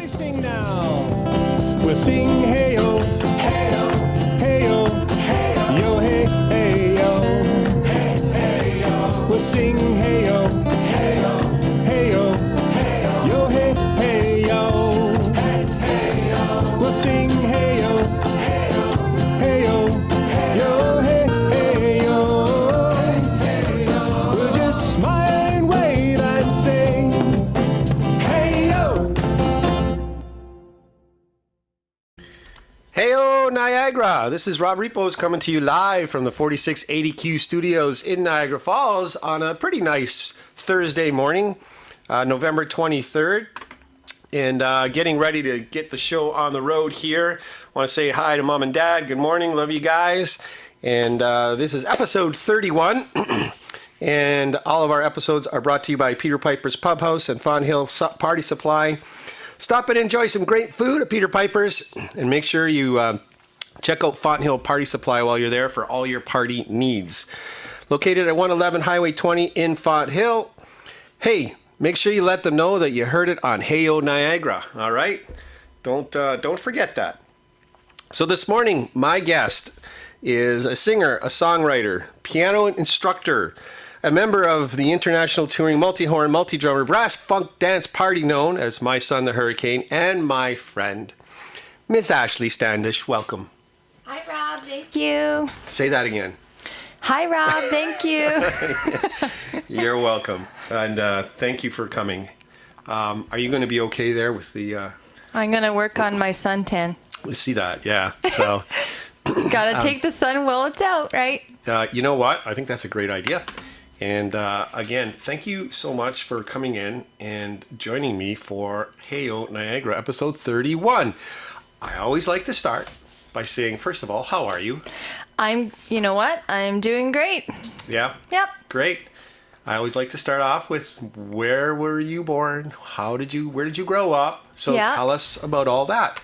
Everybody sing now. We'll sing Heyo, Heyo, Heyo, Heyo, yo, hey, hey, yo, hey, hey, yo. We'll sing Heyo, Heyo, Heyo, Heyo, yo, hey, hey, yo, hey, hey, yo. We'll sing Heyo, Heyo, Heyo, yo, hey, hey, yo, hey, yo. We'll just smile and wave and sing Heyo. Heyo Niagara. This is Rob Repos coming to you live from the 4680Q studios in Niagara Falls on a pretty nice Thursday morning, November 23rd. And getting ready to get the show on the road here. I want to say hi to Mom and Dad. Good morning. Love you guys. And this is episode 31. And all of our episodes are brought to you by Peter Piper's Pub House and Fawn Hill Party Supply. Stop and enjoy some great food at Peter Piper's, and make sure you check out Font Hill Party Supply while you're there for all your party needs. Located at 111 Highway 20 in Font Hill. Hey, make sure you let them know that you heard it on Heyo Niagara. All right, don't forget that. So this morning, my guest is a singer, a songwriter, piano instructor, a member of the international touring multi-horn, multi-drummer, brass funk dance party known as My Son the Hurricane, and my friend, Miss Ashlee Standish. Welcome. Hi, Rob. Thank you. Say that again. Hi, Rob. Thank you. You're welcome. And thank you for coming. Are you going to be okay there with the... I'm going to work on my suntan. We see that, yeah. So... Gotta take the sun while it's out, right? You know what? I think that's a great idea. And again, thank you so much for coming in and joining me for Heyo Niagara episode 31. I always like to start by saying, first of all, how are you? You know what? I'm doing great. Yeah? Yep. Great. I always like to start off with, where were you born? Where did you grow up? So tell us about all that.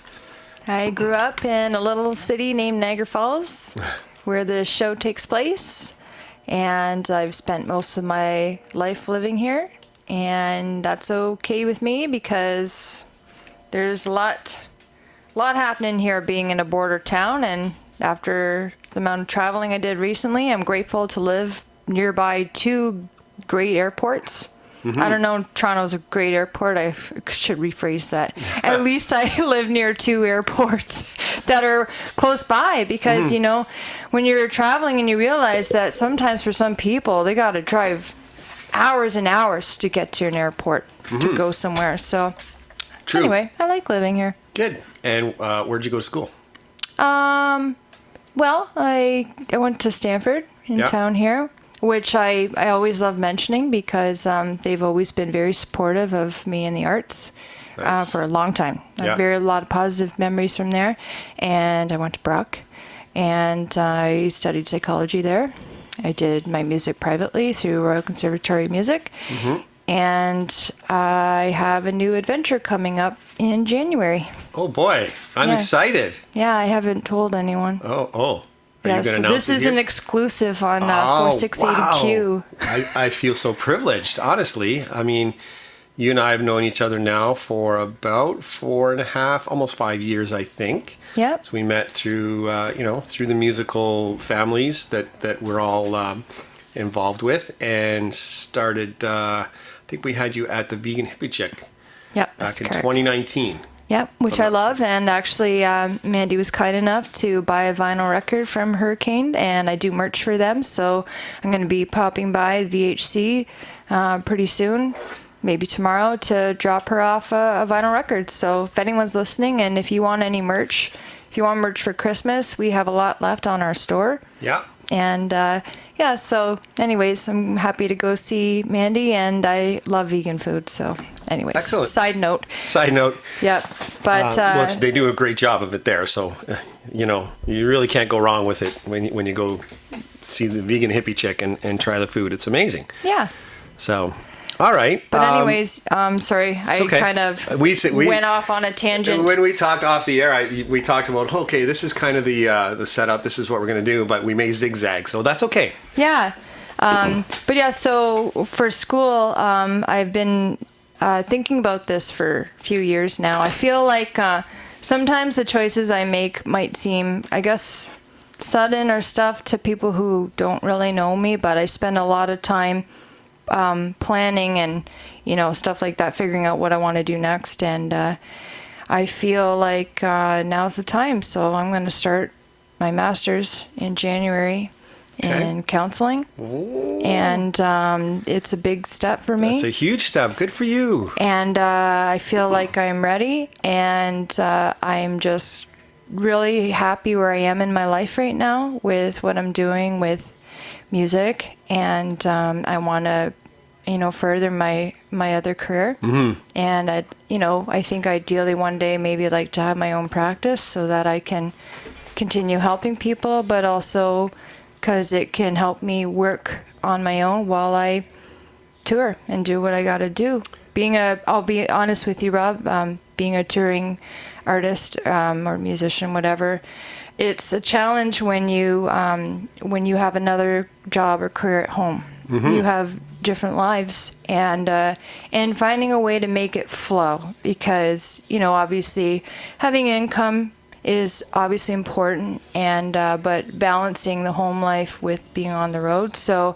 I grew up in a little city named Niagara Falls, where the show takes place. And I've spent most of my life living here, and that's okay with me because there's a lot happening here being in a border town. And after the amount of traveling I did recently, I'm grateful to live nearby two great airports. Mm-hmm. I don't know if Toronto's a great airport. I should rephrase that. At least I live near two airports that are close by because, you know, when you're traveling and you realize that sometimes for some people, they got to drive hours and hours to get to an airport to go somewhere. So anyway, I like living here. Good. And where'd you go to school? Well, I went to Stanford in town here, which I always love mentioning because they've always been very supportive of me in the arts for a long time. I have a lot of positive memories from there. And I went to Brock, and I studied psychology there. I did my music privately through Royal Conservatory Music. Mm-hmm. And I have a new adventure coming up in January. Oh, boy. I'm excited. Yeah, I haven't told anyone. Oh. Yeah, so this is an exclusive on 4680Q. Wow. I feel so privileged, honestly. I mean, you and I have known each other now for about 4.5, almost 5 years, I think. Yeah. So we met through, through the musical families that we're all involved with, and started. I think we had you at the Vegan Hippie Chick. Yep, back in correct. 2019. Yep, which I love. And actually, Mandy was kind enough to buy a vinyl record from Hurricane, and I do merch for them. So I'm going to be popping by VHC pretty soon, maybe tomorrow, to drop her off a vinyl record. So if anyone's listening, and if you want any merch, if you want merch for Christmas, we have a lot left on our store. Yeah. And so anyways, I'm happy to go see Mandy, and I love vegan food. So anyways, excellent. Side note. Yep. But they do a great job of it there. So, you really can't go wrong with it when you go see the Vegan Hippie Chick and try the food. It's amazing. Yeah. So, all right. But anyways, sorry, I kind of went off on a tangent. When we talked off the air, we talked about, okay, this is kind of the setup. This is what we're going to do, but we may zigzag, so that's okay. Yeah. But yeah, so for school, I've been thinking about this for a few years now. I feel like sometimes the choices I make might seem, I guess, sudden or stuff to people who don't really know me, but I spend a lot of time planning and, stuff like that, figuring out what I want to do next. And I feel like now's the time. So I'm going to start my master's in January in counseling. Ooh. And it's a big step for me. It's a huge step. Good for you. And I feel like I'm ready, and I'm just really happy where I am in my life right now with what I'm doing with music, and I want to further my other career. Mm-hmm. And I think ideally one day maybe I'd like to have my own practice so that I can continue helping people, but also because it can help me work on my own while I tour and do what I got to do. I'll be honest with you, Rob, being a touring artist or musician, whatever, it's a challenge when you have another job or career at home. Mm-hmm. You have different lives, and finding a way to make it flow, because obviously having income is obviously important, and but balancing the home life with being on the road. So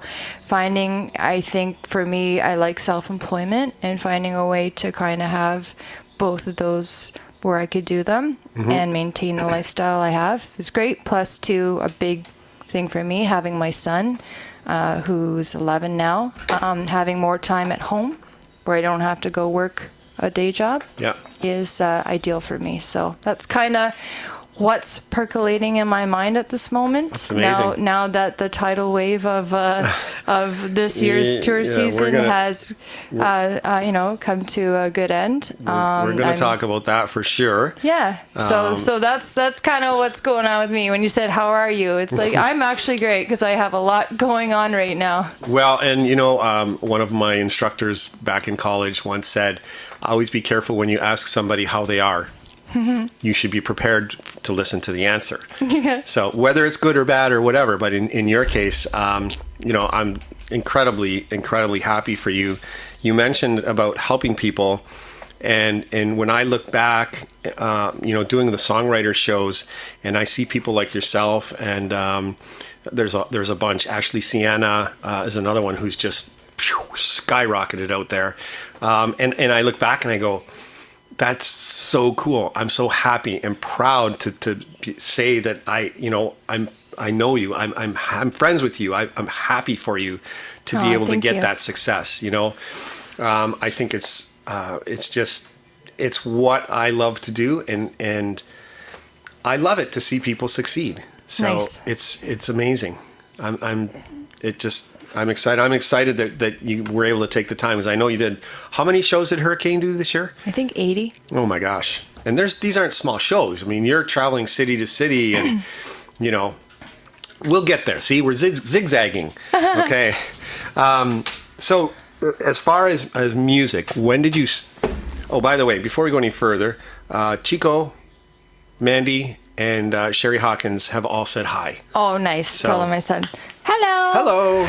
I think for me, I like self-employment, and finding a way to kind of have both of those where I could do them mm-hmm. and maintain the lifestyle I have is great. Plus, too, a big thing for me, having my son, who's 11 now, having more time at home where I don't have to go work a day job is ideal for me. So that's kind of what's percolating in my mind at this moment. That's amazing. Now that the tidal wave of this year's tour season has come to a good end. We're going to talk about that for sure. Yeah. So that's kind of what's going on with me. When you said how are you, it's like I'm actually great because I have a lot going on right now. Well, and one of my instructors back in college once said, always be careful when you ask somebody how they are. You should be prepared to listen to the answer. So whether it's good or bad or whatever, but in your case, I'm incredibly happy for you. You mentioned about helping people, and when I look back, doing the songwriter shows, and I see people like yourself, and there's a bunch. Ashlee Standish is another one who's just skyrocketed out there, and I look back and I go, that's so cool. I'm so happy and proud to say that I know you. I'm friends with you. I'm happy for you to be able to get that success. I think it's what I love to do, and I love it to see people succeed. So nice. It's amazing. I'm excited. I'm excited that you were able to take the time, because I know you did. How many shows did Hurricane do this year? I think 80. Oh my gosh. And these aren't small shows. I mean, you're traveling city to city, and we'll get there. See, we're zigzagging. Okay. So as far as music, when did you... Oh, by the way, before we go any further, Chico, Mandy, and Sherry Hawkins have all said hi. Oh, nice. So, tell them I said hello. Hello.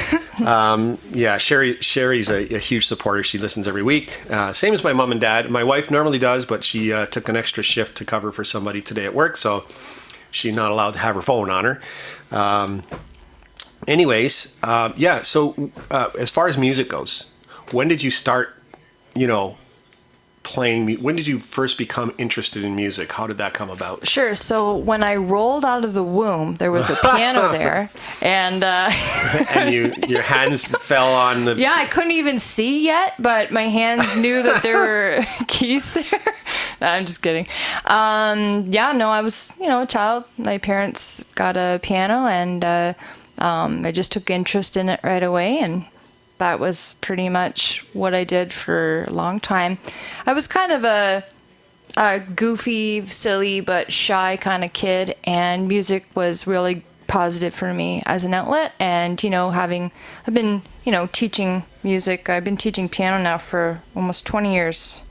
Sherry's a huge supporter. She listens every week. Same as my mom and dad. My wife normally does, but she took an extra shift to cover for somebody today at work, so she's not allowed to have her phone on her. So as far as music goes, when did you start, playing? When did you first become interested in music? How did that come about? Sure. So when I rolled out of the womb, there was a piano there, and and your hands fell on the... Yeah, I couldn't even see yet, but my hands knew that there were keys there. No, I'm just kidding. I was a child. My parents got a piano, and I just took interest in it right away, and that was pretty much what I did for a long time. I was kind of a goofy, silly, but shy kind of kid, and music was really positive for me as an outlet. And, I've been, teaching music. I've been teaching piano now for almost 20 years.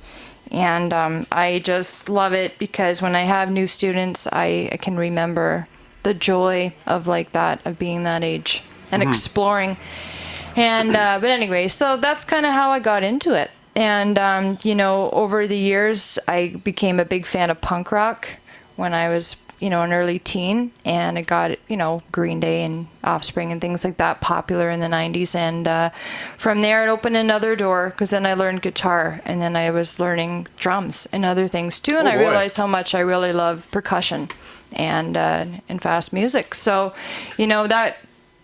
And I just love it because when I have new students, I can remember the joy of of being that age and exploring. And but anyway, so that's kind of how I got into it. And, over the years, I became a big fan of punk rock when I was, an early teen. And it got, Green Day and Offspring and things like that popular in the 90s. And from there, it opened another door because then I learned guitar. And then I was learning drums and other things too. And I realized how much I really love percussion and fast music. So, that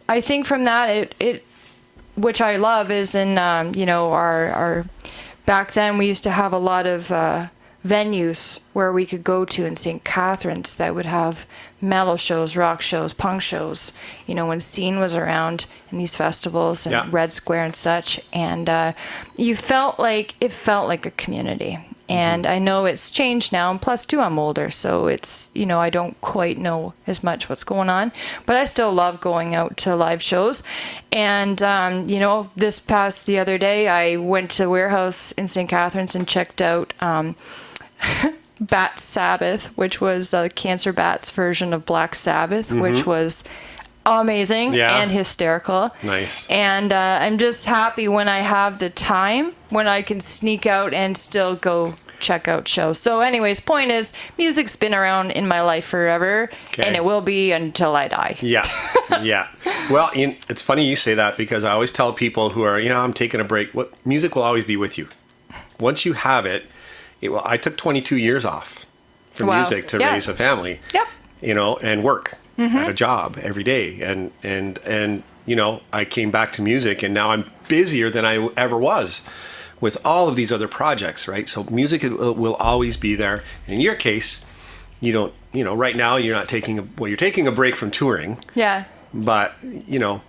I think from that, it which I love is in, our back then we used to have a lot of venues where we could go to in St. Catharines that would have metal shows, rock shows, punk shows, when Scene was around in these festivals and Red Square and such. And it felt like a community. And I know it's changed now, and plus too, I'm older, so it's, I don't quite know as much what's going on, but I still love going out to live shows. And, the other day, I went to Warehouse in St. Catharines and checked out Bat Sabbath, which was Cancer Bat's version of Black Sabbath, which was amazing and hysterical. Nice. And I'm just happy when I have the time, when I can sneak out and still go check out shows. So anyways, point is, music's been around in my life forever, and it will be until I die. Yeah. Well, it's funny you say that, because I always tell people who are, I'm taking a break, music will always be with you. Once you have it, I took 22 years off from music to raise a family. Yep. And work. At a job every day, and I came back to music, and now I'm busier than I ever was with all of these other projects, right? So music will always be there. And in your case, right now you're not taking you're taking a break from touring. Yeah. But,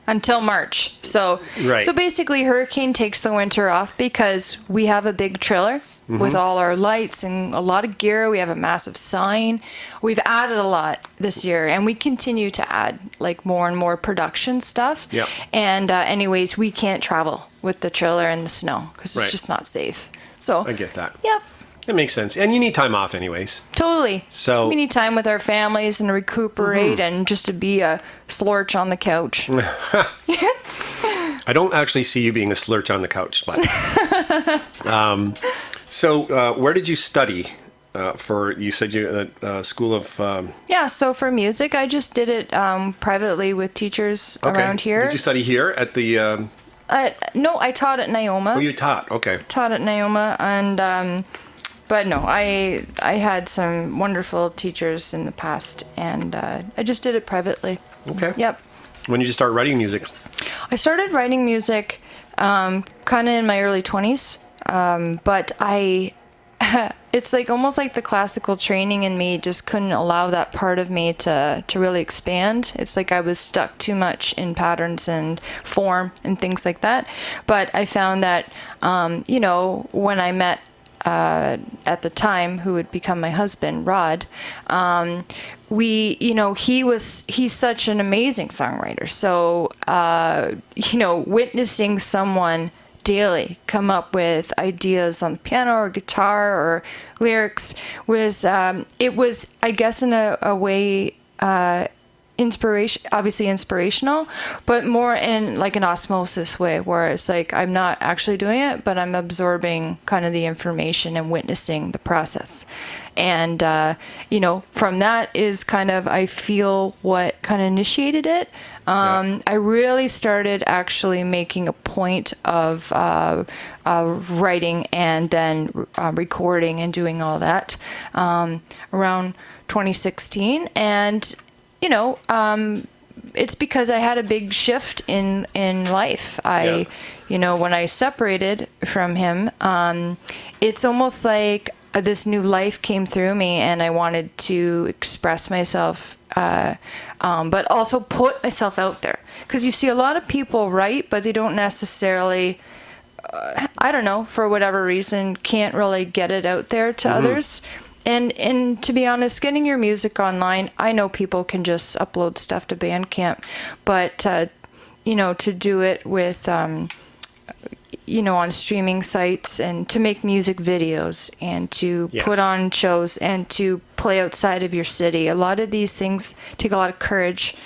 until March. So basically Hurricane takes the winter off because we have a big trailer with all our lights and a lot of gear. We have a massive sign. We've added a lot this year, and we continue to add more and more production stuff. Yep. And anyways, we can't travel with the trailer in the snow because it's just not safe. So I get that. Yep. It makes sense. And you need time off anyways. Totally. So we need time with our families and recuperate and just to be a slurch on the couch. I don't actually see you being a slurch on the couch, but so where did you study you said you at school of so for music I just did it privately with teachers around here. Did you study here at the no, I taught at Naoma. Oh, you taught. Okay. Taught at Naoma, and but no, I had some wonderful teachers in the past, and I just did it privately. Okay. Yep. When did you start writing music? I started writing music kind of in my early 20s, but it's almost like the classical training in me just couldn't allow that part of me to really expand. It's like I was stuck too much in patterns and form and things like that. But I found that, when I met at the time who would become my husband, Rod, he's such an amazing songwriter. So, witnessing someone daily come up with ideas on the piano or guitar or lyrics was, it was, I guess, in a way, inspirational, but more in an osmosis way, where it's I'm not actually doing it, but I'm absorbing kind of the information and witnessing the process. And, from that is kind of, I feel, what kind of initiated it. I really started actually making a point of writing and then recording and doing all that around 2016. And it's because I had a big shift in life. When I separated from him, it's almost like this new life came through me, and I wanted to express myself, but also put myself out there. Because you see a lot of people write, but they don't necessarily, I don't know, for whatever reason, can't really get it out there to others. And to be honest, getting your music online, I know people can just upload stuff to Bandcamp, but to do it with on streaming sites, and to make music videos, and to put on shows, and to play outside of your city, a lot of these things take a lot of courage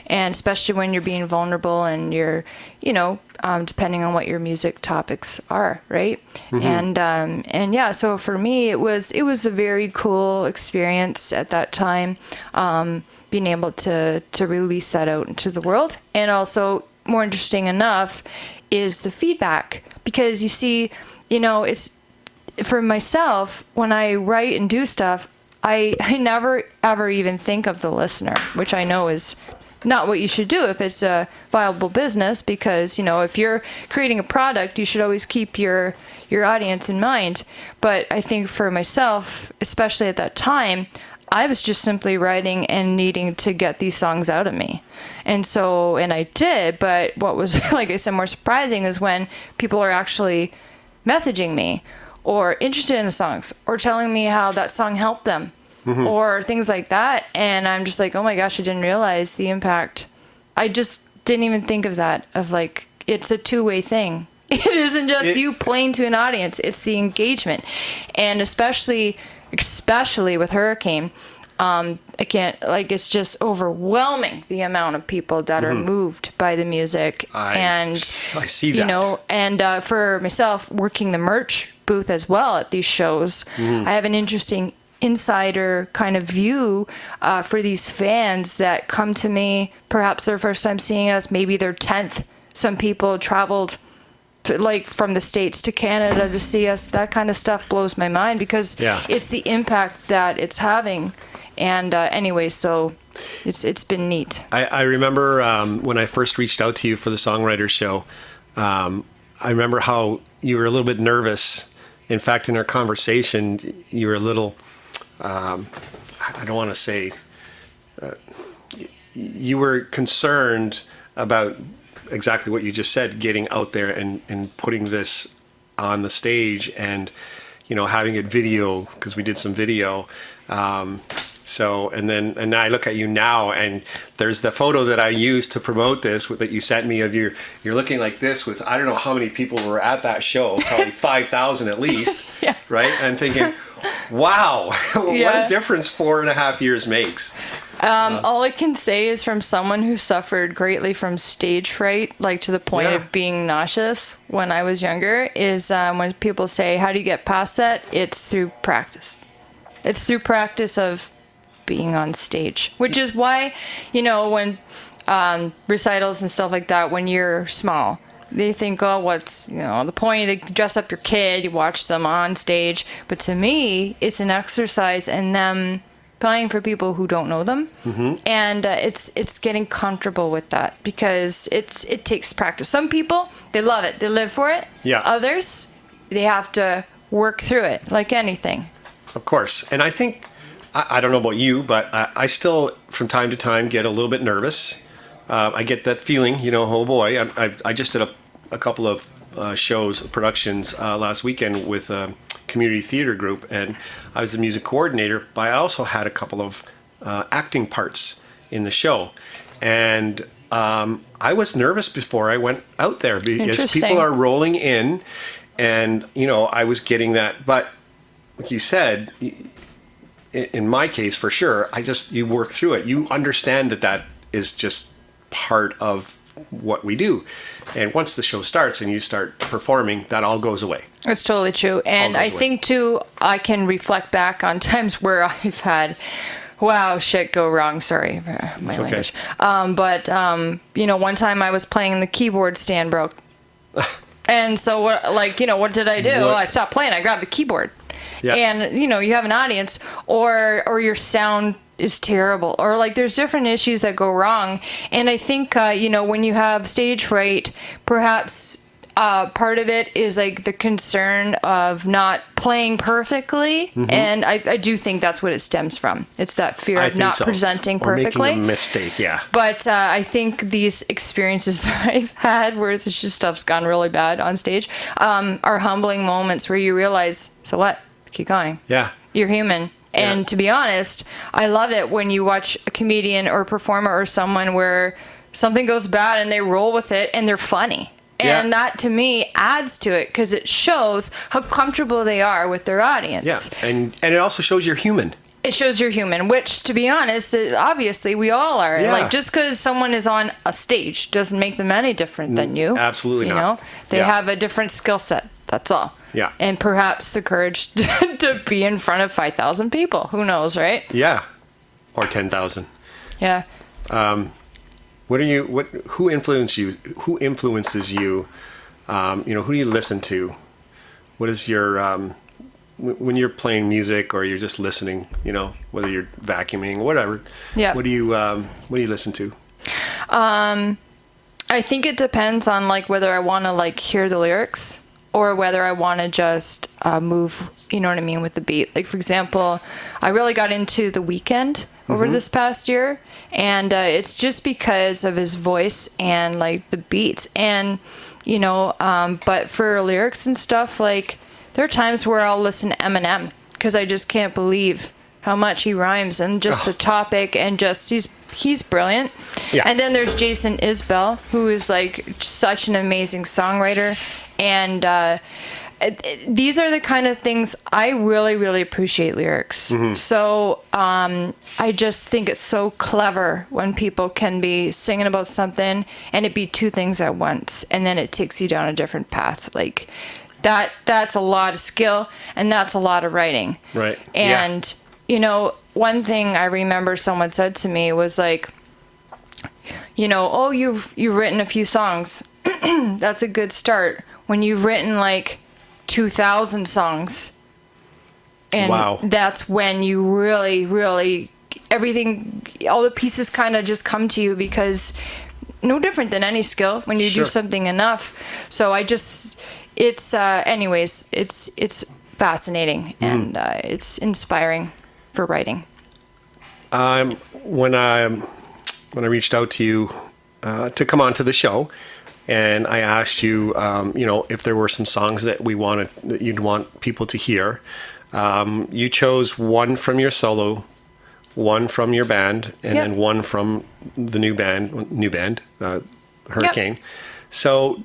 and especially when you're being vulnerable and you're, depending on what your music topics are, right? And yeah, so for me, it was a very cool experience at that time, being able to release that out into the world. And also, more interesting enough, is the feedback, because you see, it's for myself when I write and do stuff, I never ever even think of the listener, which I know is not what you should do if it's a viable business, because if you're creating a product, you should always keep your audience in mind. But I think for myself, especially at that time, I was just simply writing and needing to get these songs out of me. And I did, but what was, like I said, more surprising is when people are actually messaging me or interested in the songs or telling me how that song helped them or things like that. And I'm just like, oh my gosh, I didn't realize the impact. I just didn't even think of that, of like, it's a two-way thing. It isn't just you playing to an audience, it's the engagement. And especially with Hurricane, it's just overwhelming the amount of people that are moved by the music. I see that. And for myself, working the merch booth as well at these shows, I have an interesting insider kind of view for these fans that come to me, perhaps their first time seeing us, maybe their 10th. Some people traveled from the States to Canada to see us. That kind of stuff blows my mind, because it's the impact that it's having. And anyway, so it's been neat. I remember when I first reached out to you for the Songwriter Show, I remember how you were a little bit nervous. In fact, in our conversation, you were a little, I don't want to say, you were concerned about exactly what you just said, getting out there and putting this on the stage and, having it video, because we did some video. And I look at you now, and there's the photo that I used to promote this that you sent me of you're looking like this with, I don't know how many people were at that show, probably 5,000 at least, right? I'm thinking, wow, what a difference 4.5 years makes. All I can say is, from someone who suffered greatly from stage fright, like to the point of being nauseous when I was younger, is when people say, how do you get past that? It's through practice. It's through practice of being on stage, which is why, when recitals and stuff like that, when you're small, they think, oh, what's, the point? They dress up your kid, you watch them on stage. But to me, it's an exercise in them playing for people who don't know them. And it's getting comfortable with that, because it takes practice. Some people, they love it, they live for it. Others, they have to work through it, like anything. Of course. And I think, I don't know about you, but I still, from time to time, get a little bit nervous. I get that feeling, oh boy. I just did a couple of productions last weekend with a community theater group, and I was the music coordinator, but I also had a couple of acting parts in the show. And I was nervous before I went out there, because people are rolling in, and, I was getting that. But like you said, in my case, for sure, you work through it. You understand that is just part of what we do. And once the show starts and you start performing, that all goes away. It's totally true. And I think, too, I can reflect back on times where I've had, shit go wrong. Sorry, my language. Okay. One time I was playing, the keyboard stand broke. And so, what did I do? Well, I stopped playing. I grabbed the keyboard. And, you have an audience, or your sound is terrible, or there's different issues that go wrong. And I think, when you have stage fright, perhaps part of it is the concern of not playing perfectly. And I do think that's what it stems from. It's that fear of not presenting perfectly. Or making a mistake, But I think these experiences that I've had where this just stuff's gone really bad on stage are humbling moments where you realize, so what? Keep going. You're human. And to be honest, I love it when you watch a comedian or a performer or someone where something goes bad and they roll with it and they're funny. And that, to me, adds to it, because it shows how comfortable they are with their audience. And it also shows you're human. It shows you're human, which, to be honest, obviously we all are. Yeah. Like, just because someone is on a stage doesn't make them any different than you. Absolutely you not. know, they Yeah. have a different skill set. That's all. Yeah. And perhaps the courage to be in front of 5,000 people. Who knows, right? Yeah. Or 10,000. Yeah. Who influences you? Who influences you? Who do you listen to? What is your, when you're playing music or you're just listening, whether you're vacuuming, whatever. Yeah. What do you listen to? I think it depends on like whether I want to like hear the lyrics or whether I want to just move, you know what I mean, with the beat. Like, for example, I really got into The Weeknd over this past year, and it's just because of his voice and like the beats. And but for lyrics and stuff, like there are times where I'll listen to Eminem because I just can't believe how much he rhymes and just the topic, and just he's brilliant. Yeah. And then there's Jason Isbell, who is like such an amazing songwriter. And these are the kind of things I really, really appreciate lyrics. So I just think it's so clever when people can be singing about something and it be two things at once, and then it takes you down a different path. Like that's a lot of skill, and that's a lot of writing. Right. And one thing I remember someone said to me was like, oh, you've written a few songs. That's a good start. When you've written like 2,000 songs, and Wow. that's when you really, really, everything, all the pieces kind of just come to you, because no different than any skill when you Sure. do something enough. So it's anyways, it's fascinating, and it's inspiring for writing. When I reached out to you to come on to the show, and I asked you, if there were some songs that you'd want people to hear, you chose one from your solo, one from your band, and Yep. then one from the new band, Hurricane. Yep. So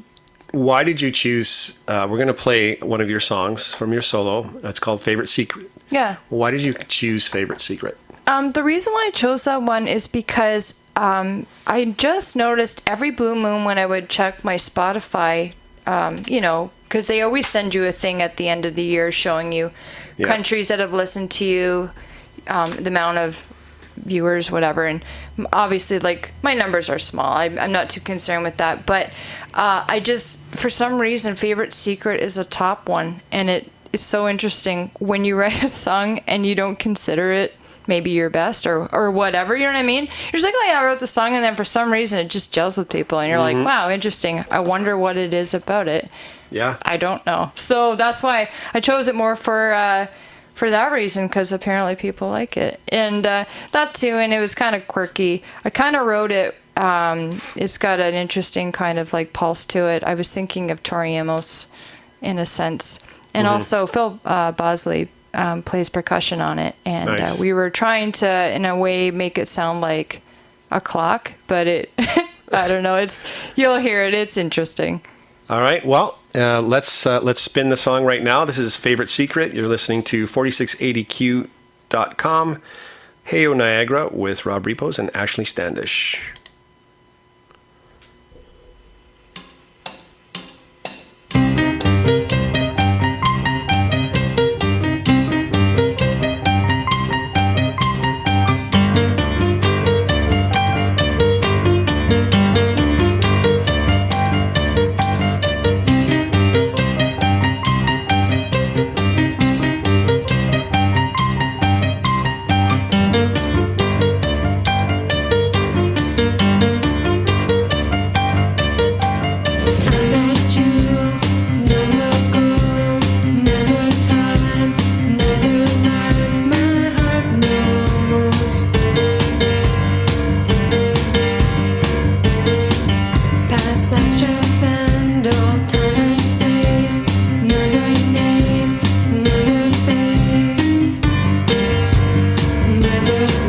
why did you choose? We're going to play one of your songs from your solo. It's called Favorite Secret. Yeah. Why did you choose Favorite Secret? The reason why I chose that one is because I just noticed every blue moon when I would check my Spotify, because they always send you a thing at the end of the year showing you Yeah. countries that have listened to you, the amount of viewers, whatever. And obviously, like, my numbers are small. I'm not too concerned with that. But I just, for some reason, Favorite Secret is a top one. And it's so interesting when you write a song and you don't consider it maybe your best or whatever, you know what I mean? You're just like, oh yeah, I wrote the song, and then for some reason it just gels with people, and you're like, wow, interesting. I wonder what it is about it. Yeah. I don't know. So that's why I chose it more for that reason, because apparently people like it. And that too, and it was kind of quirky. I kind of wrote it, it's got an interesting kind of like pulse to it. I was thinking of Tori Amos in a sense. And also Phil Bosley plays percussion on it, and Nice. we were trying to, in a way, make it sound like a clock, but it, I don't know. You'll hear it. It's interesting. All right. Well, let's spin the song right now. This is Favorite Secret. You're listening to 4680q.com. Heyo Niagara with Rob Repos and Ashlee Standish. Another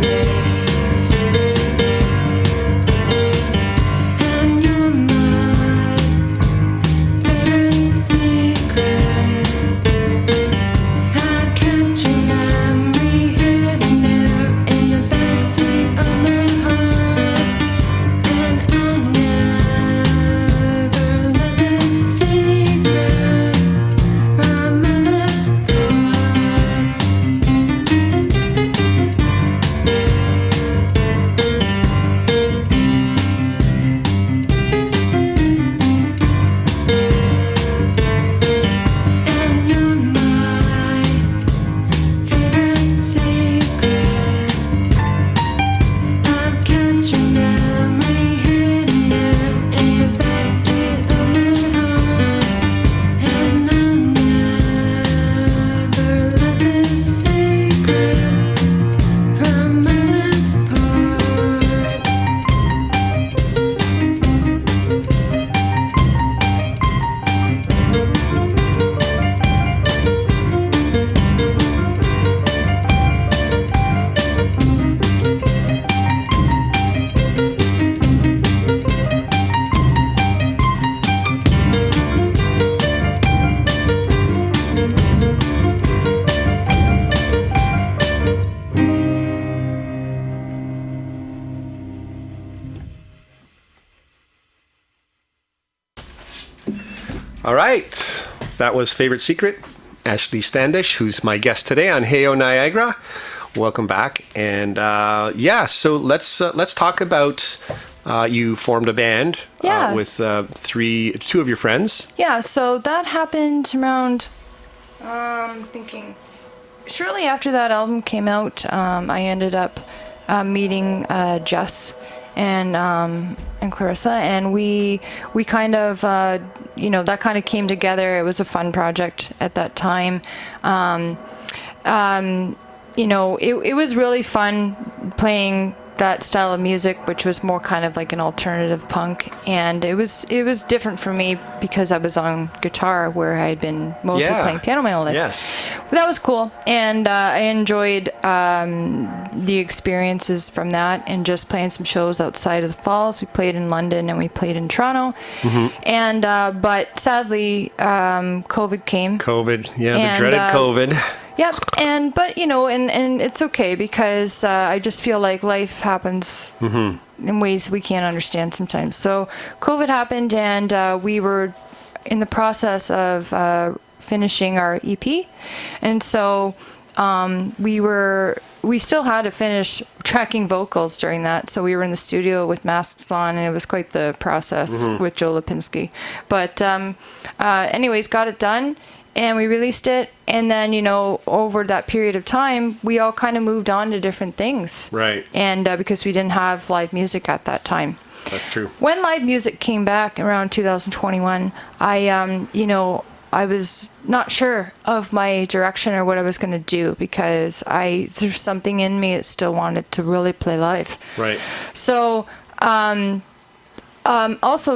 All right. That was Favorite Secret. Ashlee Standish, who's my guest today on Heyo Niagara. Welcome back. And so let's talk about you formed a band with two of your friends. Yeah, so that happened around, thinking, shortly after that album came out. I ended up meeting Jess and Clarissa, and we kind of that kind of came together. It was a fun project at that time. It was really fun playing that style of music, which was more kind of like an alternative punk, and it was different for me because I was on guitar, where I had been mostly playing piano my whole life. Yes, but that was cool, and I enjoyed the experiences from that, and just playing some shows outside of the Falls. We played in London and we played in Toronto, and but sadly, COVID came. The dreaded COVID. Yep, and it's okay, because I just feel like life happens in ways we can't understand sometimes. So COVID happened, and we were in the process of finishing our EP, and so we still had to finish tracking vocals during that. So we were in the studio with masks on, and it was quite the process with Joe Lipinski. But anyways, got it done. And we released it, and then, over that period of time, we all kind of moved on to different things. Right. And because we didn't have live music at that time. That's true. When live music came back around 2021, I was not sure of my direction or what I was going to do, because there's something in me that still wanted to really play live. Right. So, also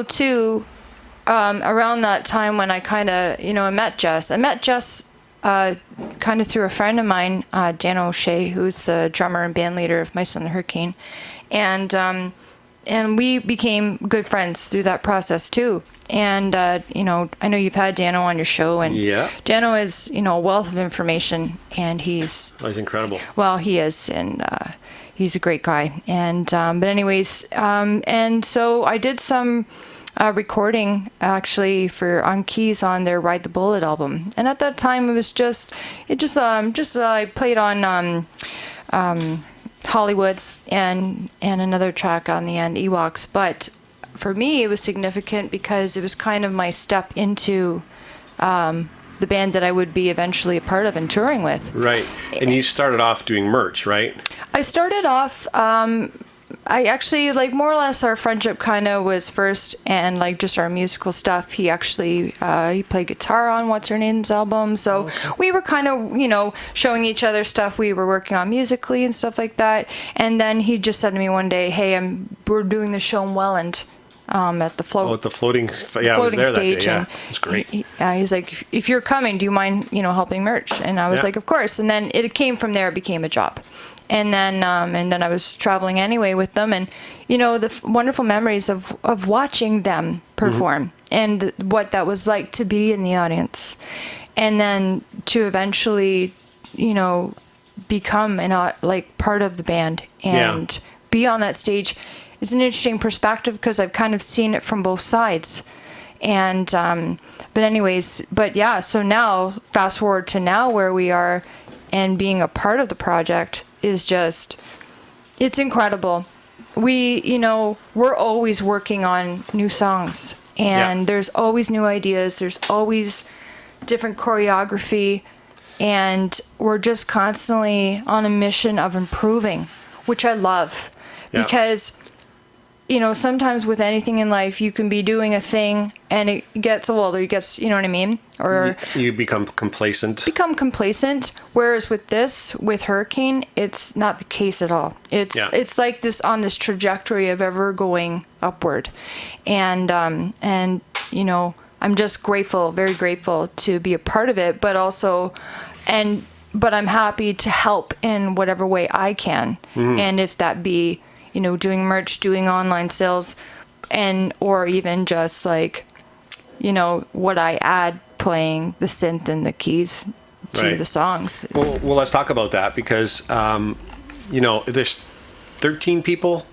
too, around that time when I kind of, I met Jess kind of through a friend of mine, Dan O'Shea, who's the drummer and band leader of Mice on the Hurricane. And we became good friends through that process too. And, I know you've had Dano on your show, and Dano is, a wealth of information, and he's incredible. Well, he is, and he's a great guy. And, but anyways, and so I did some recording actually on keys on their Ride the Bullet album, and at that time I played on Hollywood and another track on the end, Ewoks. But for me, it was significant because it was kind of my step into the band that I would be eventually a part of and touring with. Right. And you started off doing merch, right? I started off. I actually, more or less, our friendship kind of was first, and just our musical stuff. He actually he played guitar on What's Her Name's album, so we were kind of showing each other stuff we were working on musically and stuff like that. And then he just said to me one day, "Hey, we're doing the show in Welland." At the floating stage, that day. Yeah, it's great. He's like, "If you're coming, do you mind, helping merch?" And I was like, "Of course." And then it came from there. It became a job. And then I was traveling anyway with them, and the wonderful memories of watching them perform, and what that was like to be in the audience, and then to eventually, become part of the band and be on that stage. It's an interesting perspective because I've kind of seen it from both sides. And so now fast forward to now where we are, and being a part of the project is just, it's incredible. We're always working on new songs, and there's always new ideas, there's always different choreography, and we're just constantly on a mission of improving, which I love. Because sometimes with anything in life, you can be doing a thing and it gets old, or it gets, you know what I mean? Or you become complacent. Whereas with Hurricane, it's not the case at all. It's like this, on this trajectory of ever going upward. And I'm just grateful, very grateful to be a part of it, but also, but I'm happy to help in whatever way I can. And if that be, doing merch, doing online sales, or even just what I add, playing the synth and the keys to the songs. Well, let's talk about that, because, there's 13 people.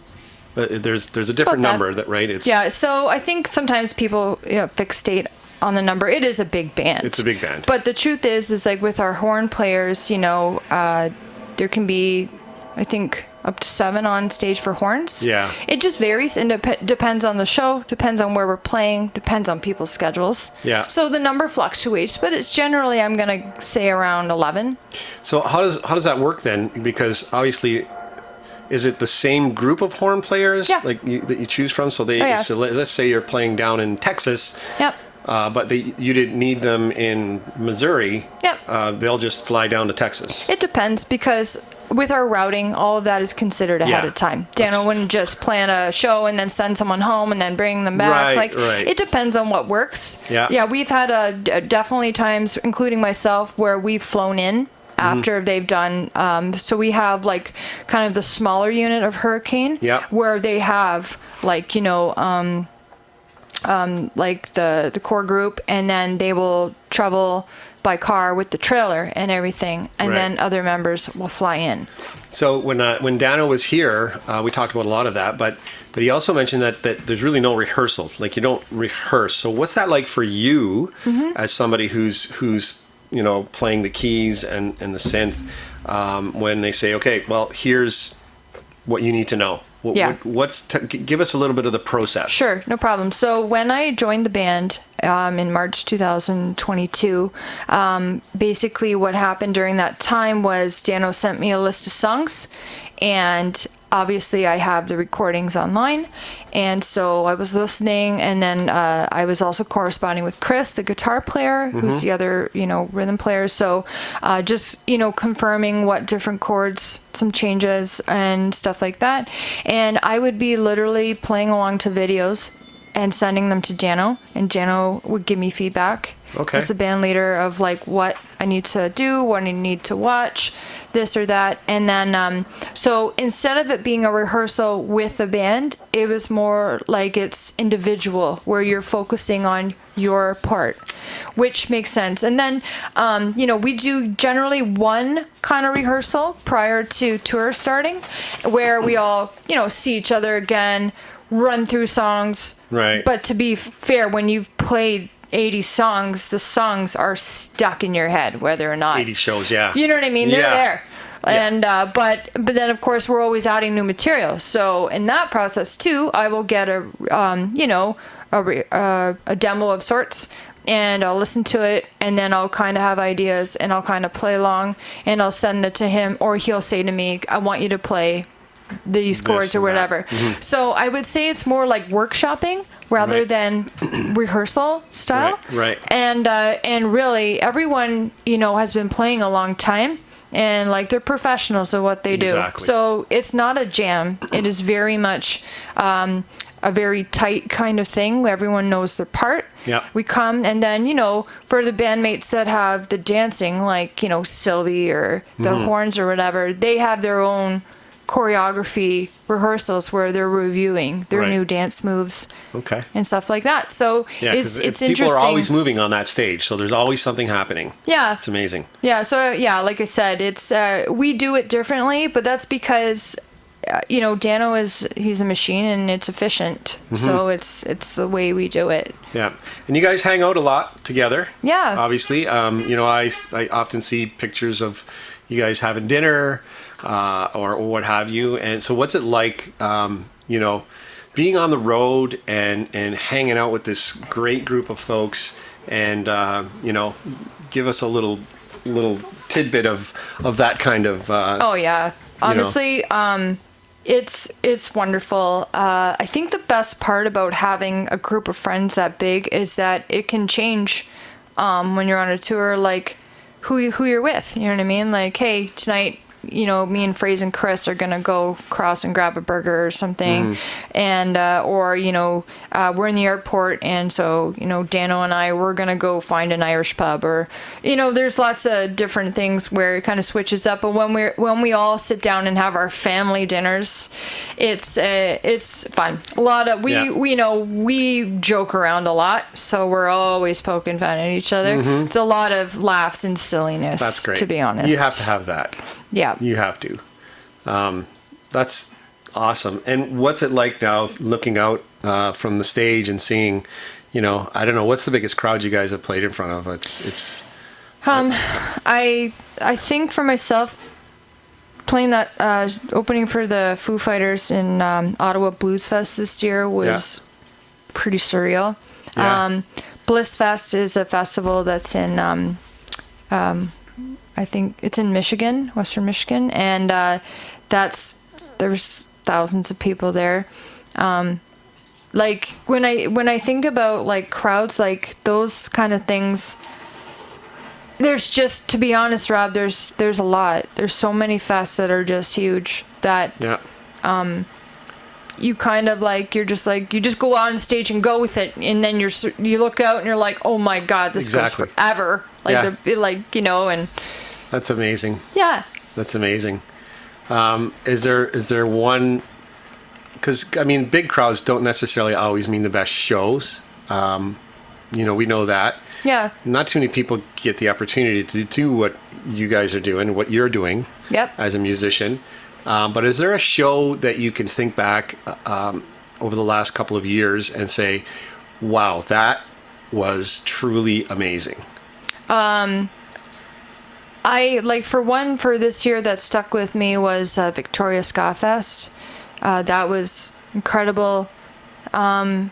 There's a different number that, right? So I think sometimes people fixate on the number. It is a big band. It's a big band. But the truth is like with our horn players, there can be, I think, up to 7 on stage for horns. Yeah. It just varies and depends on the show, depends on where we're playing, depends on people's schedules. Yeah. So the number fluctuates, but it's generally, I'm going to say, around 11. So how does that work then? Because obviously, is it the same group of horn players that you choose from? So so let's say you're playing down in Texas. Yep. But you didn't need them in Missouri. Yep. They'll just fly down to Texas. It depends, because with our routing, all of that is considered ahead of time. Daniel wouldn't just plan a show and then send someone home and then bring them back. Right. It depends on what works. Yeah. Yeah, we've had definitely times, including myself, where we've flown in after they've done. So we have like kind of the smaller unit of Hurricane, where they have like like the core group, and then they will travel by car with the trailer and everything, and then other members will fly in. So when Dano was here, we talked about a lot of that, but he also mentioned that there's really no rehearsal. Like, you don't rehearse. So what's that like for you as somebody who's playing the keys and the synth, when they say, okay, well, here's what you need to know? Give us a little bit of the process. Sure, no problem. So when I joined the band in March 2022, basically what happened during that time was Dano sent me a list of songs, and obviously I have the recordings online, and so I was listening, and then I was also corresponding with Chris, the guitar player, who's the other rhythm player. So just confirming what different chords, some changes and stuff like that, and I would be literally playing along to videos and sending them to Dano, and Dano would give me feedback as the band leader of like what I need to do, what I need to watch, this or that. And then so instead of it being a rehearsal with the band, it was more like it's individual, where you're focusing on your part, which makes sense. And then we do generally one kind of rehearsal prior to tour starting, where we all see each other again, run through songs. Right. But to be fair, when you've played 80 songs, the songs are stuck in your head, whether or not 80 shows. Yeah. You know what I mean? They're there. Yeah. And but then of course we're always adding new material. So in that process too, I will get a demo of sorts, and I'll listen to it, and then I'll kind of have ideas, and I'll kind of play along, and I'll send it to him, or he'll say to me, I want you to play these chords or whatever. So I would say it's more like workshopping rather than rehearsal style. Right. And really everyone has been playing a long time, and like they're professionals at what they do. Exactly. So it's not a jam. It is very much a very tight kind of thing where everyone knows their part. Yeah. We come, and then for the bandmates that have the dancing, like Sylvie or the horns or whatever, they have their own choreography rehearsals where they're reviewing their new dance moves and stuff like that. So it's interesting. People are always moving on that stage, so there's always something happening. Yeah. It's amazing. Yeah, so like I said, it's we do it differently, but that's because Dano he's a machine, and it's efficient. So it's the way we do it. Yeah. And you guys hang out a lot together. Yeah. Obviously. I often see pictures of you guys having dinner, or what have you. And so what's it like, being on the road and hanging out with this great group of folks, and, give us a little tidbit of that kind of, oh yeah. Honestly, it's wonderful. I think the best part about having a group of friends that big is that it can change, when you're on a tour, like who you're with, you know what I mean? Like, hey, tonight, me and Fraze and Chris are gonna go cross and grab a burger or something, and or we're in the airport, and so Dano and we're gonna go find an Irish pub, or there's lots of different things where it kind of switches up. But when we all sit down and have our family dinners, it's fun. A lot of we joke around a lot, so we're always poking fun at each other. It's a lot of laughs and silliness. That's great. To be honest, you have to have that. Yeah. You have to. That's awesome. And what's it like now looking out from the stage and seeing, you know, I don't know, what's the biggest crowd you guys have played in front of? It's I think for myself, playing that opening for the Foo Fighters in Ottawa Blues Fest this year was pretty surreal. Yeah. Bliss Fest is a festival that's in I think it's in Michigan, Western Michigan, and there's thousands of people there. Like when I think about like crowds, like those kind of things, there's just, to be honest, Rob, there's a lot. There's so many fests that are just huge that you kind of like, you're just like, you just go on stage and go with it, and then you look out and you're like, oh my God, this goes forever. Like like, you know, and that's amazing. Yeah. That's amazing. Is there one? Because I mean, big crowds don't necessarily always mean the best shows. You know, we know that. Yeah. Not too many people get the opportunity to do what you guys are doing, what you're doing. Yep. As a musician. But is there a show that you can think back over the last couple of years and say, wow, that was truly amazing? I like, for this year that stuck with me was Victoria Ska Fest. That was incredible. I'm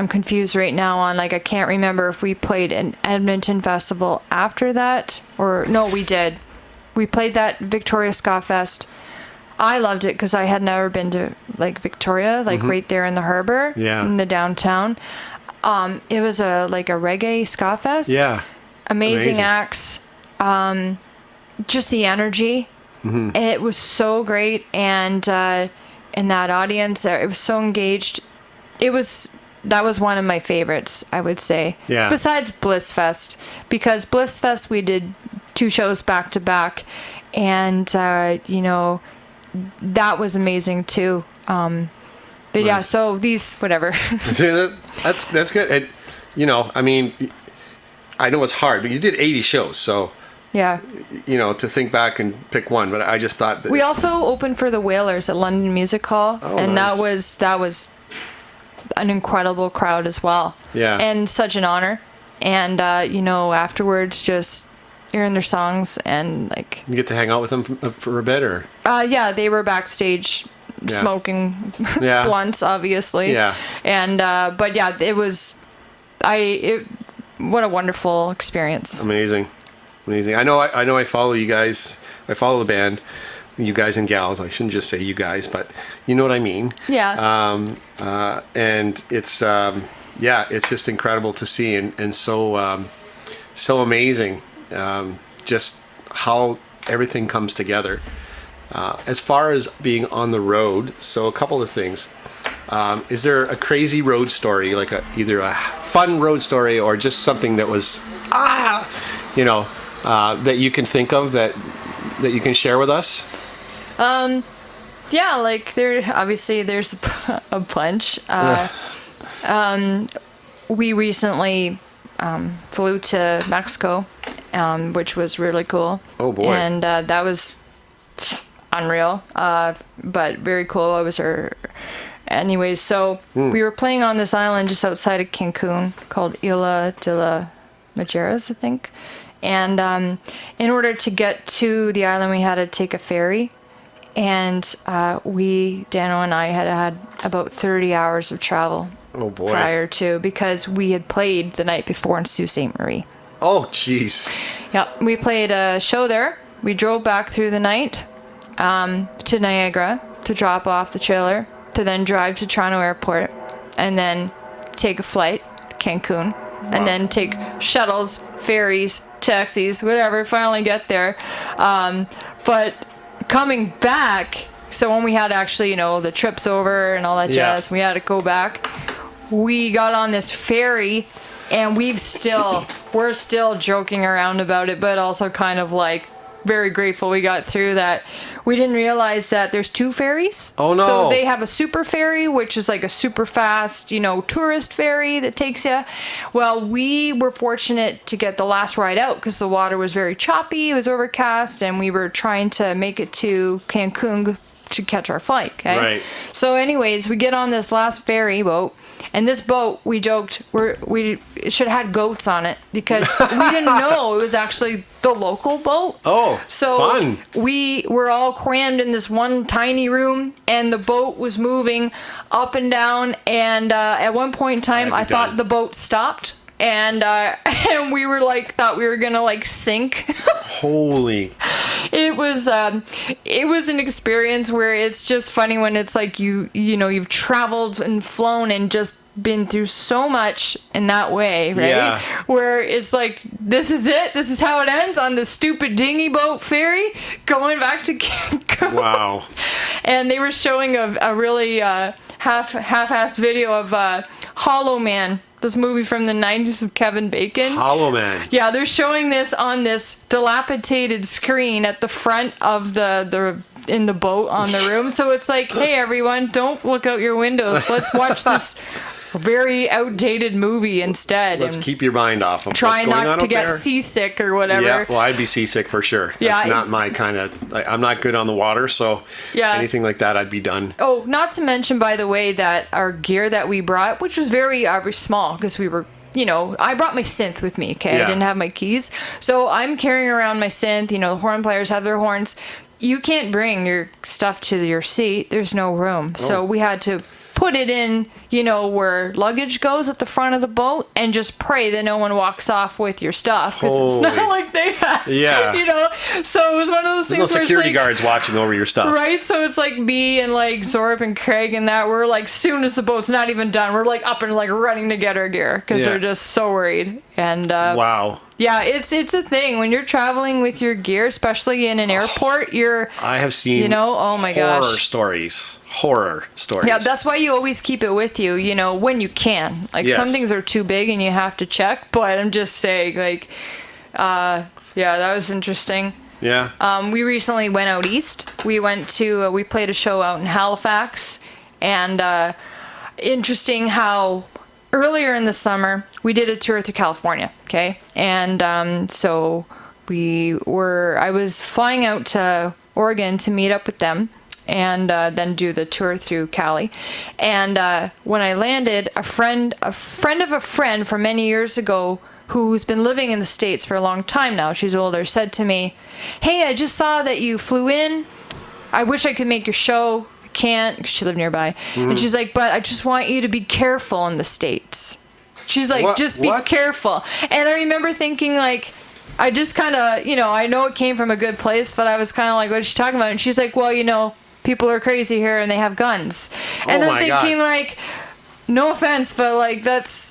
confused right now on, like, I can't remember if we played an Edmonton festival after that, or no, we did. We played that Victoria Ska Fest. I loved it because I had never been to like Victoria, like right there in the harbor, in the downtown. It was a reggae ska fest. Yeah. Amazing acts. Just the energy. Mm-hmm. It was so great, and in that audience, it was so engaged. That was one of my favorites, I would say. Yeah. Besides Bliss Fest, because Bliss Fest we did 2 shows back to back, and you know, that was amazing too. But nice. Yeah, so these, whatever. That's good. And, you know, I mean, I know it's hard, but you did 80 shows, so. Yeah. You know, to think back and pick one, but I just thought that. We also opened for the Whalers at London Music Hall, and nice. that was an incredible crowd as well. Yeah. And such an honor. And, you know, afterwards, just hearing their songs and, like. You get to hang out with them for a bit, or? Yeah, they were backstage. Smoking blunts, obviously. Yeah. And but yeah, it was what a wonderful experience. Amazing. I know I follow you guys. I follow the band, you guys and gals. I shouldn't just say you guys, but you know what I mean. Yeah. And it's it's just incredible to see, and so amazing, just how everything comes together. As far as being on the road, so a couple of things. Is there a crazy road story, like either a fun road story or just something that was, that you can think of that you can share with us? Yeah, like there's a bunch. We recently flew to Mexico, which was really cool. Oh boy! And that was unreal, but very cool. Anyways, so we were playing on this island just outside of Cancun called Isla de la Mujeres, I think. And in order to get to the island, we had to take a ferry. And Dano and I had about 30 hours of travel prior to, because we had played the night before in Sault Ste. Marie. Oh, jeez. Yeah, we played a show there. We drove back through the night to Niagara to drop off the trailer, to then drive to Toronto Airport, and then take a flight, Cancun, and then take shuttles, ferries, taxis, whatever, finally get there. But coming back, so when we had actually, you know, the trips over and all that jazz, we had to go back. We got on this ferry, and we're still joking around about it, but also kind of like very grateful we got through that. We didn't realize that there's 2 ferries. Oh no. So they have a super ferry, which is like a super fast, you know, tourist ferry that takes you. Well, we were fortunate to get the last ride out because the water was very choppy, it was overcast, and we were trying to make it to Cancun to catch our flight. Okay. Right. So, anyways, we get on this last ferry boat. And this boat, we joked, we should have had goats on it because we didn't know it was actually the local boat. Oh, so fun. We were all crammed in this one tiny room, and the boat was moving up and down. And at one point in time, I thought the boat stopped. And and we were like, thought we were gonna like sink. Holy. It was an experience where it's just funny when it's like you know you've traveled and flown and just been through so much in that way, right? Yeah. Where it's like, this is it. This is how it ends on the stupid dinghy boat ferry going back to Cancun. Wow. And they were showing a really half-assed video of Hollow Man. This movie from the 90s with Kevin Bacon. Hollow Man. Yeah, they're showing this on this dilapidated screen at the front of the in the boat on the room. So it's like, hey everyone, don't look out your windows. Let's watch this very outdated movie instead. Let's keep your mind off of try what's going not on to up get there. seasick or whatever. Yeah, well, I'd be seasick for sure. Yeah, That's not my kind of. I'm not good on the water, so anything like that, I'd be done. Oh, not to mention, by the way, that our gear that we brought, which was very small because we were. You know, I brought my synth with me, okay? Yeah. I didn't have my keys. So I'm carrying around my synth. You know, the horn players have their horns. You can't bring your stuff to your seat. There's no room. So we had to put it in, you know, where luggage goes at the front of the boat and just pray that no one walks off with your stuff. Because it's not like they had, you know. So it was one of those things no where security it's like, guards watching over your stuff. right? So it's like me and like Zorp and Craig and that. We're like, soon as the boat's not even done, we're like up and like running to get our gear because we're just so worried. And wow. Yeah, it's a thing when you're traveling with your gear, especially in an airport. I have seen, you know, oh my gosh, horror stories. Yeah, that's why you always keep it with you, you know, when you can. Like some things are too big and you have to check. But I'm just saying, like, yeah, that was interesting. Yeah. We recently went out east. We went to we played a show out in Halifax, and interesting how. Earlier in the summer, we did a tour through California, okay? And so I was flying out to Oregon to meet up with them and then do the tour through Cali. And when I landed, a friend of a friend from many years ago who's been living in the States for a long time now, she's older, said to me, hey, I just saw that you flew in. I wish I could make your show. Can't, because she lived nearby. And she's like, but I just want you to be careful in the States. She's like, just be careful. And I remember thinking, like, I just kind of, you know, I know it came from a good place, but I was kind of like, what is she talking about? And she's like, well, you know, people are crazy here and they have guns. And I'm thinking, like, no offense, but like,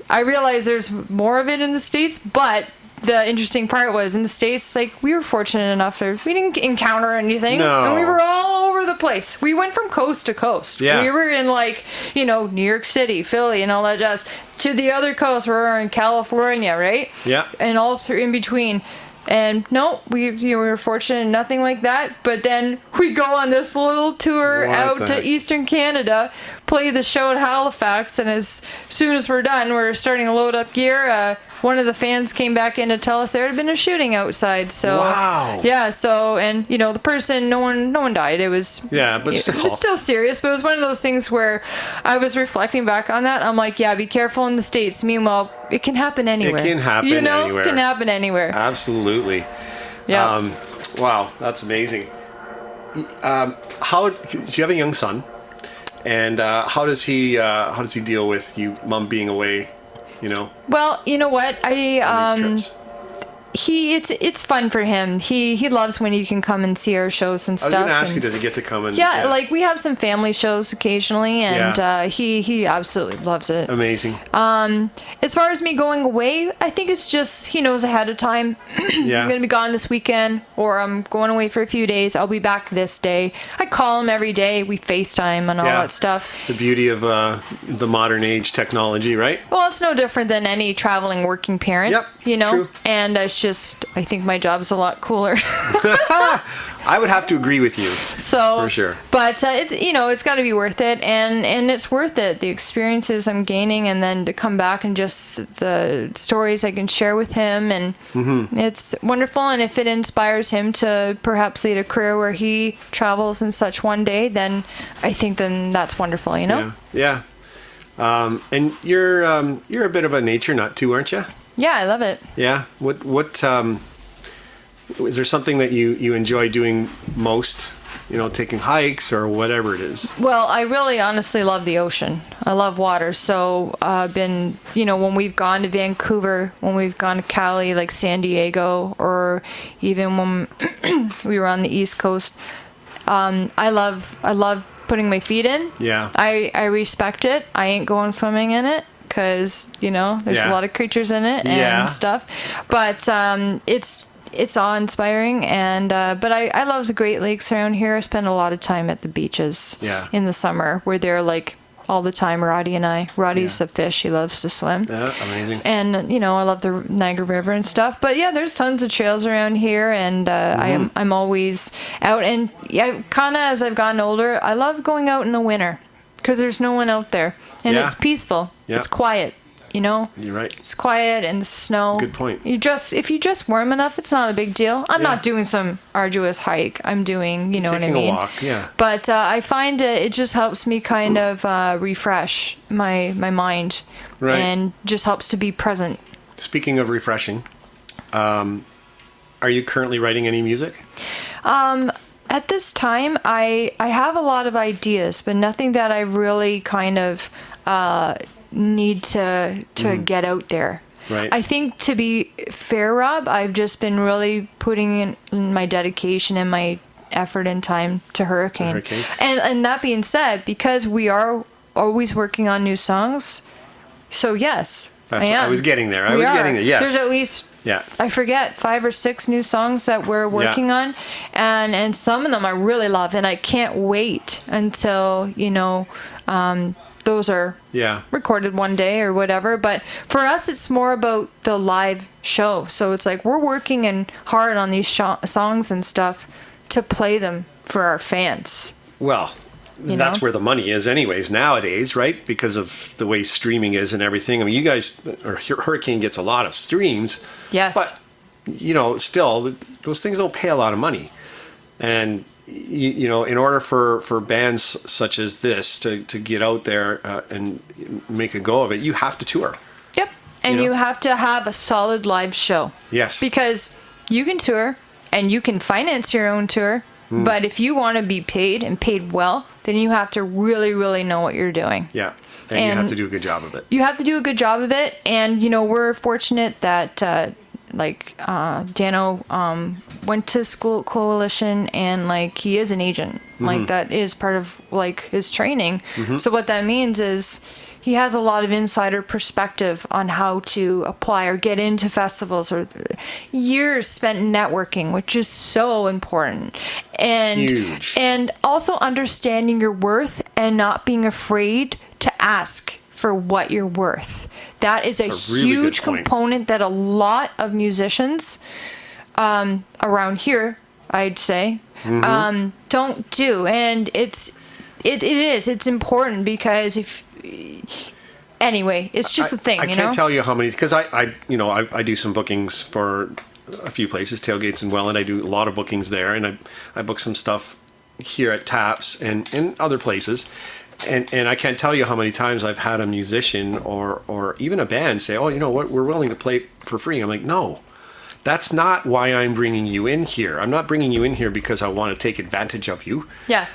I realize there's more of it in the States, but the interesting part was in the States, like, we were fortunate enough we didn't encounter anything. No. And we were all over the place. We went from coast to coast. Yeah. We were in, like, you know, New York City, Philly, and all that jazz. To the other coast, we were in California, right? Yeah. And all through in between. And no, we were fortunate, nothing like that. But then we go on this little tour out to Eastern Canada, play the show at Halifax, and as soon as we're done, we're starting to load up gear. One of the fans came back in to tell us there had been a shooting outside. So yeah, so and you know the person, no one died. It was but it was still serious, but it was one of those things where I was reflecting back on that. I'm like, yeah, be careful in the States. Meanwhile, it can happen anywhere. It can happen anywhere. It can happen anywhere. Absolutely. Yeah. Wow, that's amazing. How do you have a young son? And how does he deal with you, mom, being away? You know. Well, you know what? It's fun for him. He loves when he can come and see our shows and stuff. I was going to ask you, does he get to come and... Yeah, like we have some family shows occasionally, and he absolutely loves it. Amazing. As far as me going away, I think it's just he knows ahead of time. I'm going to be gone this weekend, or I'm going away for a few days. I'll be back this day. I call him every day. We FaceTime and all that stuff. The beauty of the modern age technology, right? Well, it's no different than any traveling working parent. Yep, you know? true. And it's just, I think my job's a lot cooler. I would have to agree with you. So for sure. But it's, it's got to be worth it, and it's worth it. The experiences I'm gaining, and then to come back and just the stories I can share with him, and it's wonderful. And if it inspires him to perhaps lead a career where he travels and such one day, then I think then that's wonderful. Yeah. And you're a bit of a nature nut too, aren't you? Yeah, I love it. Yeah. What is there something that you enjoy doing most? Taking hikes or whatever it is. Well, I really honestly love the ocean. I love water. So I've been, when we've gone to Vancouver, when we've gone to Cali, like San Diego, or even when we were on the East Coast, I love putting my feet in. Yeah. I respect it. I ain't going swimming in it because, there's a lot of creatures in it and stuff. But it's awe-inspiring, and but I love the Great Lakes around here. I spend a lot of time at the beaches in the summer. We're there like all the time, Roddy and I. Roddy's a fish. He loves to swim. Yeah, amazing. And, I love the Niagara River and stuff. But, yeah, there's tons of trails around here, and I'm always out. And kind of as I've gotten older, I love going out in the winter because there's no one out there. And it's peaceful. Yeah. It's quiet. You're right. It's quiet and the snow. Good point. If you just warm enough, it's not a big deal. I'm not doing some arduous hike. I'm doing, what I mean. Taking a walk, yeah. But I find it just helps me kind of refresh my mind, right. And just helps to be present. Speaking of refreshing, are you currently writing any music? At this time, I have a lot of ideas, but nothing that I really kind of need to get out there. Right. I think, to be fair, Rob, I've just been really putting in my dedication and my effort and time to Hurricane. And that being said, because we are always working on new songs, so yes, I was getting there. Yes. There's at least I forget 5 or 6 new songs that we're working on, and some of them I really love, and I can't wait until those are recorded one day or whatever. But for us, it's more about the live show. So it's like we're working hard on these songs and stuff to play them for our fans. Well, that's where the money is anyways nowadays, right? Because of the way streaming is and everything. I mean, you guys, or Hurricane gets a lot of streams. Yes. But, still, those things don't pay a lot of money. And in order for bands such as this to get out there and make a go of it, you have to tour. Yep. And you have to have a solid live show. Yes. Because you can tour and you can finance your own tour, but if you want to be paid and paid well, then you have to really, really know what you're doing. Yeah. And you have to do a good job of it. You have to do a good job of it. And, we're fortunate that Dano went to school at Coalition, and he is an agent. That is part of his training. So what that means is he has a lot of insider perspective on how to apply or get into festivals, or years spent networking, which is so important. And huge. And also understanding your worth and not being afraid to ask for what you're worth. That is a really huge component that a lot of musicians around here, I'd say, don't do. And it's important because anyway, it's just a thing. I can't tell you how many, because I do some bookings for a few places, Tailgates and Welland. I do a lot of bookings there, and I book some stuff here at Taps and in other places. And I can't tell you how many times I've had a musician or even a band say, oh, you know what, we're willing to play for free. I'm like, no, that's not why I'm bringing you in here. I'm not bringing you in here because I want to take advantage of you. Yeah.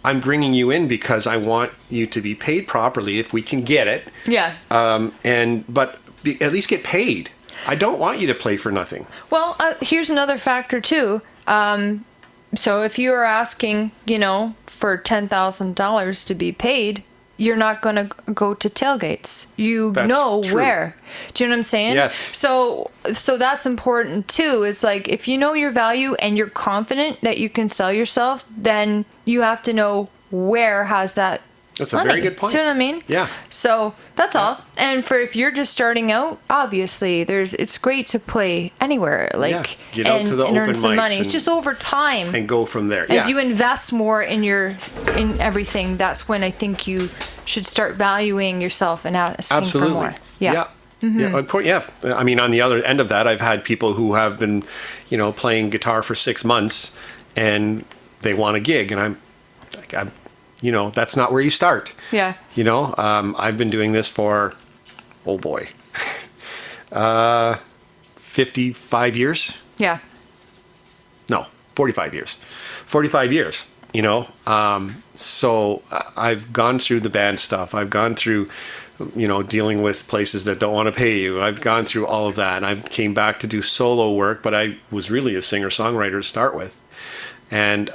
I'm bringing you in because I want you to be paid properly if we can get it. Yeah. But at least get paid. I don't want you to play for nothing. Well, here's another factor too. So if you are asking, for $10,000 to be paid, you're not going to go to tailgates. That's know true. Where. Do you know what I'm saying? Yes. So that's important too. It's like if you know your value and you're confident that you can sell yourself, then you have to know where has that That's a money. very good point. See what I mean? Yeah. So that's all. And if you're just starting out, obviously it's great to play anywhere, like Get out to the and earn open some mics money. It's just over time. and go from there. As you invest more in everything, that's when I think you should start valuing yourself and asking for more. Yeah. Yeah. I mean, on the other end of that, I've had people who have been, playing guitar for 6 months and they want a gig, and I'm that's not where you start. Yeah. I've been doing this for, 55 years. Yeah. No, 45 years. 45 years. So I've gone through the band stuff. I've gone through, dealing with places that don't want to pay you. I've gone through all of that, and I came back to do solo work, but I was really a singer-songwriter to start with. And,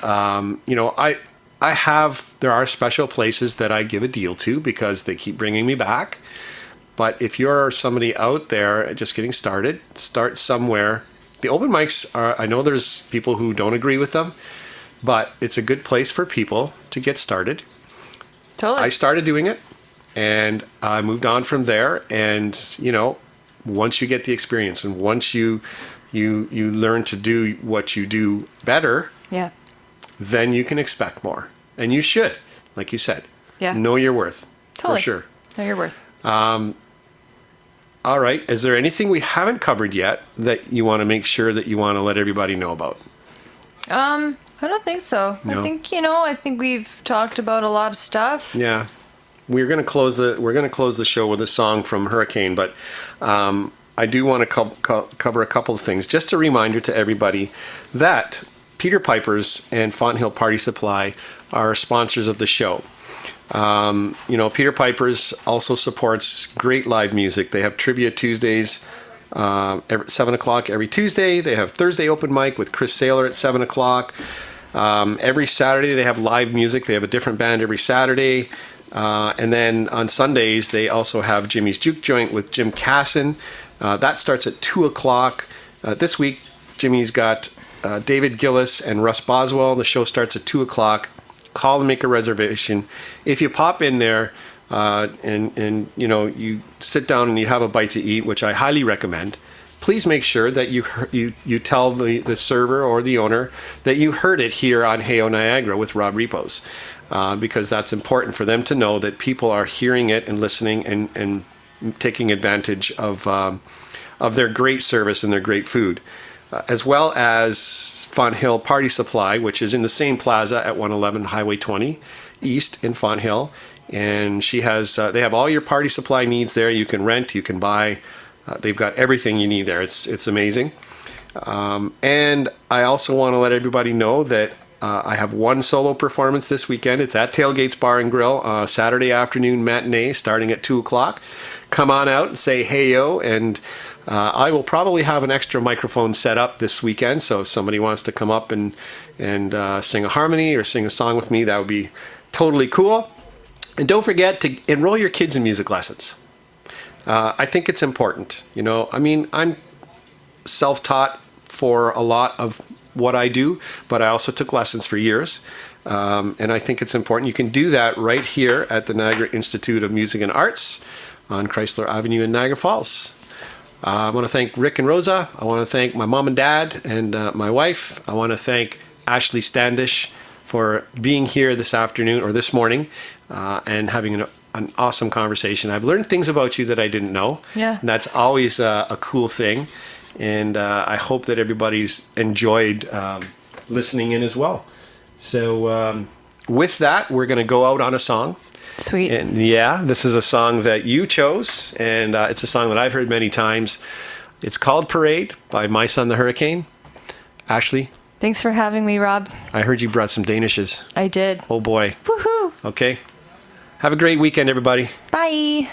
there are special places that I give a deal to because they keep bringing me back. But if you're somebody out there just getting started, start somewhere. The open mics I know there's people who don't agree with them, but it's a good place for people to get started. Totally. I started doing it and I moved on from there. And, once you get the experience and once you learn to do what you do better, yeah, then you can expect more. And you should, like you said. Yeah. Know your worth. Totally. For sure. Know your worth. All right. Is there anything we haven't covered yet that you want to make sure that you want to let everybody know about? I don't think so. No. I think we've talked about a lot of stuff. Yeah. We're going to close the show with a song from Hurricane, but I do want to cover a couple of things. Just a reminder to everybody that Peter Piper's and Fonthill Party Supply are sponsors of the show. Peter Piper's also supports great live music. They have Trivia Tuesdays at 7 o'clock every Tuesday. They have Thursday open mic with Chris Saylor at 7 o'clock. Every Saturday they have live music. They have a different band every Saturday. And then on Sundays they also have Jimmy's Juke Joint with Jim Casson. That starts at 2 o'clock. This week Jimmy's got David Gillis and Russ Boswell. The show starts at 2 o'clock. Call and make a reservation. If you pop in there and you sit down and you have a bite to eat, which I highly recommend, please make sure that you tell the server or the owner that you heard it here on Heyo Niagara with Rob Repos, because that's important for them to know that people are hearing it and listening and taking advantage of their great service and their great food. As well as Fonthill Party Supply, which is in the same plaza at 111 Highway 20 East in Fonthill. And they have all your party supply needs there. You can rent, you can buy. They've got everything you need there. It's amazing. And I also want to let everybody know that I have one solo performance this weekend. It's at Tailgates Bar and Grill, Saturday afternoon matinee starting at 2 o'clock. Come on out and say heyo, and I will probably have an extra microphone set up this weekend, so if somebody wants to come up and sing a harmony or sing a song with me, that would be totally cool. And don't forget to enroll your kids in music lessons. I think it's important. I'm self-taught for a lot of what I do, but I also took lessons for years. And I think it's important. You can do that right here at the Niagara Institute of Music and Arts on Chrysler Avenue in Niagara Falls. I want to thank Rick and Rosa. I want to thank my mom and dad and my wife. I want to thank Ashlee Standish for being here this afternoon or this morning and having an awesome conversation. I've learned things about you that I didn't know. Yeah. And that's always a cool thing. And I hope that everybody's enjoyed listening in as well. So with that, we're going to go out on a song. Sweet. And yeah, this is a song that you chose, and it's a song that I've heard many times. It's called Parade by My Son the Hurricane. Ashlee? Thanks for having me, Rob. I heard you brought some Danishes. I did. Oh boy. Woohoo! Okay. Have a great weekend, everybody. Bye.